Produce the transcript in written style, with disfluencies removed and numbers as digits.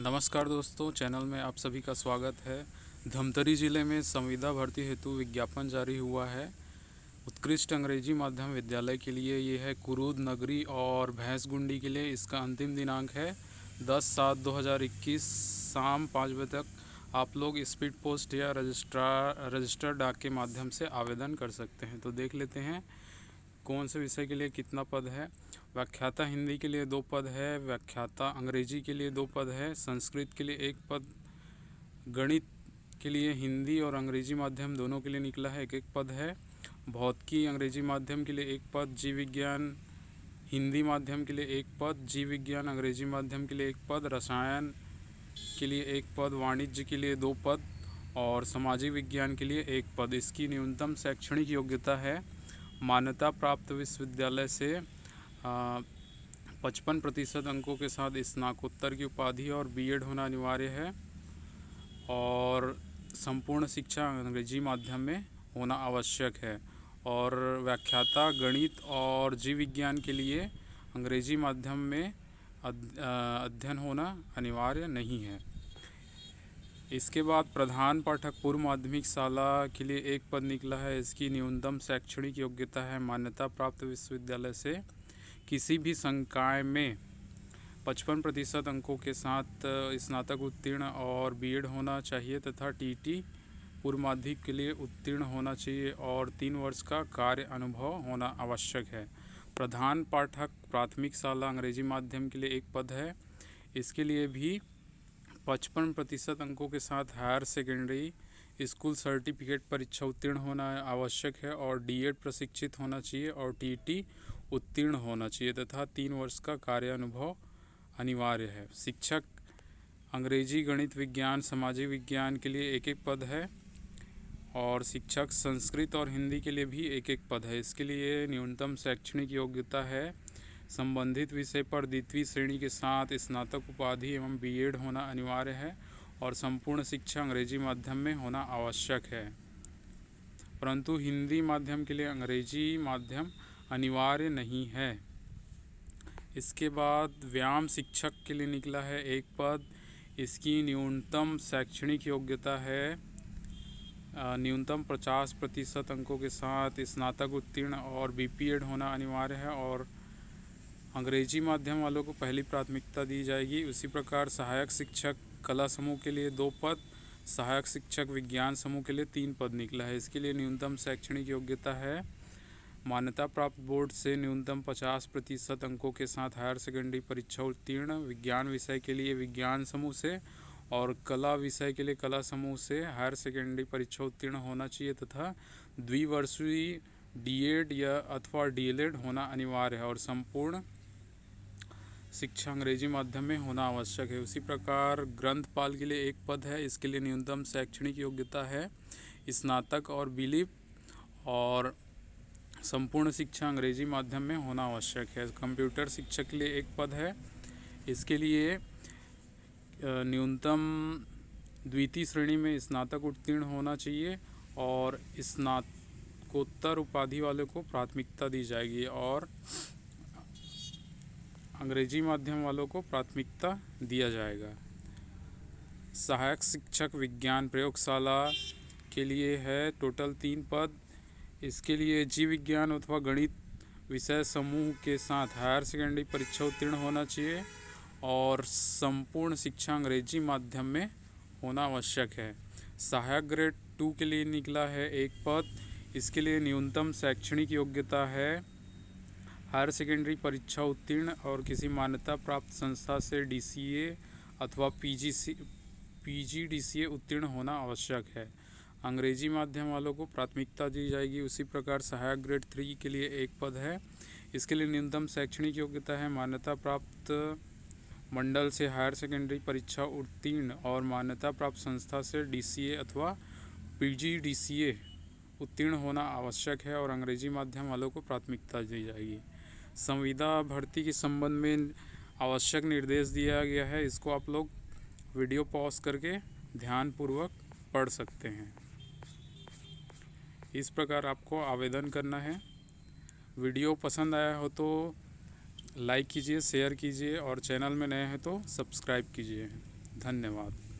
नमस्कार दोस्तों, चैनल में आप सभी का स्वागत है। धमतरी ज़िले में संविदा भर्ती हेतु विज्ञापन जारी हुआ है। उत्कृष्ट अंग्रेजी माध्यम विद्यालय के लिए ये है कुरूद नगरी और भैंसगुंडी के लिए इसका अंतिम दिनांक है 10/7/2021 शाम 5 बजे तक। आप लोग स्पीड पोस्ट या रजिस्टर डाक के माध्यम से आवेदन कर सकते हैं। तो देख लेते हैं कौन से विषय के लिए कितना पद है। व्याख्याता हिंदी के लिए 2 पद है, व्याख्याता अंग्रेजी के लिए 2 पद है, संस्कृत के लिए 1 पद, गणित के लिए हिंदी और अंग्रेजी माध्यम दोनों के लिए निकला है 1-1 पद है, भौतिकी अंग्रेजी माध्यम के लिए 1 पद, जीव विज्ञान हिंदी माध्यम के लिए 1 पद, जीव विज्ञान अंग्रेजी माध्यम के लिए 1 पद, रसायन के लिए 1 पद, वाणिज्य के लिए 2 पद और सामाजिक विज्ञान के लिए 1 पद। इसकी न्यूनतम शैक्षणिक योग्यता है मान्यता प्राप्त विश्वविद्यालय से 55% अंकों के साथ स्नातकोत्तर की उपाधि और बीएड होना अनिवार्य है और संपूर्ण शिक्षा अंग्रेजी माध्यम में होना आवश्यक है। और व्याख्याता गणित और जीव विज्ञान के लिए अंग्रेजी माध्यम में अध्ययन होना अनिवार्य नहीं है। इसके बाद प्रधान पाठक पूर्व माध्यमिक शाला के लिए 1 पद निकला है। इसकी न्यूनतम शैक्षणिक योग्यता है मान्यता प्राप्त विश्वविद्यालय से किसी भी संकाय में 55% अंकों के साथ स्नातक उत्तीर्ण और बीएड होना चाहिए तथा टीटी पूर्व माध्यमिक के लिए उत्तीर्ण होना चाहिए और 3 वर्ष का कार्य अनुभव होना आवश्यक है। प्रधान पाठक प्राथमिक शाला अंग्रेजी माध्यम के लिए 1 पद है। इसके लिए भी 55% अंकों के साथ हायर सेकेंडरी स्कूल सर्टिफिकेट परीक्षा उत्तीर्ण होना आवश्यक है और डीएड प्रशिक्षित होना चाहिए और टीटी उत्तीर्ण होना चाहिए तथा 3 वर्ष का कार्य अनुभव अनिवार्य है। शिक्षक अंग्रेजी गणित विज्ञान सामाजिक विज्ञान के लिए 1-1 पद है और शिक्षक संस्कृत और हिंदी के लिए भी 1-1 पद है। इसके लिए न्यूनतम शैक्षणिक योग्यता है संबंधित विषय पर द्वितीय श्रेणी के साथ स्नातक उपाधि एवं बीएड होना अनिवार्य है और संपूर्ण शिक्षा अंग्रेजी माध्यम में होना आवश्यक है, परंतु हिंदी माध्यम के लिए अंग्रेजी माध्यम अनिवार्य नहीं है। इसके बाद व्यायाम शिक्षक के लिए निकला है 1 पद। इसकी न्यूनतम शैक्षणिक योग्यता है न्यूनतम 50% अंकों के साथ स्नातक उत्तीर्ण और बीपीएड होना अनिवार्य है और अंग्रेजी माध्यम वालों को पहली प्राथमिकता दी जाएगी। उसी प्रकार सहायक शिक्षक कला समूह के लिए 2 पद, सहायक शिक्षक विज्ञान समूह के लिए 3 पद निकला है। इसके लिए न्यूनतम शैक्षणिक योग्यता है मान्यता प्राप्त बोर्ड से न्यूनतम 50% अंकों के साथ हायर सेकेंडरी परीक्षा उत्तीर्ण विज्ञान विषय के लिए विज्ञान समूह से और कला विषय के लिए कला समूह से हायर सेकेंडरी परीक्षा उत्तीर्ण होना चाहिए तथा द्विवर्षीय डीएड या अथवा डीएलएड होना अनिवार्य है और संपूर्ण शिक्षा अंग्रेजी माध्यम में होना आवश्यक है। उसी प्रकार ग्रंथपाल के लिए 1 पद है। इसके लिए न्यूनतम शैक्षणिक योग्यता है स्नातक और बीलिप और संपूर्ण शिक्षा अंग्रेजी माध्यम में होना आवश्यक है। कंप्यूटर शिक्षक के लिए 1 पद है। इसके लिए न्यूनतम द्वितीय श्रेणी में स्नातक उत्तीर्ण होना चाहिए और स्नातकोत्तर उपाधि वाले को प्राथमिकता दी जाएगी और अंग्रेजी माध्यम वालों को प्राथमिकता दिया जाएगा। सहायक शिक्षक विज्ञान प्रयोगशाला के लिए है टोटल 3 पद। इसके लिए जीव विज्ञान अथवा गणित विषय समूह के साथ हायर सेकेंडरी परीक्षा उत्तीर्ण होना चाहिए और संपूर्ण शिक्षा अंग्रेजी माध्यम में होना आवश्यक है। सहायक ग्रेड 2 के लिए निकला है 1 पद। इसके लिए न्यूनतम शैक्षणिक योग्यता है हायर सेकेंडरी परीक्षा उत्तीर्ण और किसी मान्यता प्राप्त संस्था से डीसीए अथवा पीजीडीसीए उत्तीर्ण होना आवश्यक है। अंग्रेजी माध्यम वालों को प्राथमिकता दी जाएगी। उसी प्रकार सहायक ग्रेड 3 के लिए 1 पद है। इसके लिए न्यूनतम शैक्षणिक योग्यता है मान्यता प्राप्त मंडल से हायर सेकेंडरी परीक्षा उत्तीर्ण और मान्यता प्राप्त संस्था से डीसीए अथवा पीजीडीसीए उत्तीर्ण होना आवश्यक है और अंग्रेजी माध्यम वालों को प्राथमिकता दी जाएगी। संविदा भर्ती के संबंध में आवश्यक निर्देश दिया गया है। इसको आप लोग वीडियो पॉज करके ध्यानपूर्वक पढ़ सकते हैं। इस प्रकार आपको आवेदन करना है। वीडियो पसंद आया हो तो लाइक कीजिए, शेयर कीजिए और चैनल में नए हैं तो सब्सक्राइब कीजिए। धन्यवाद।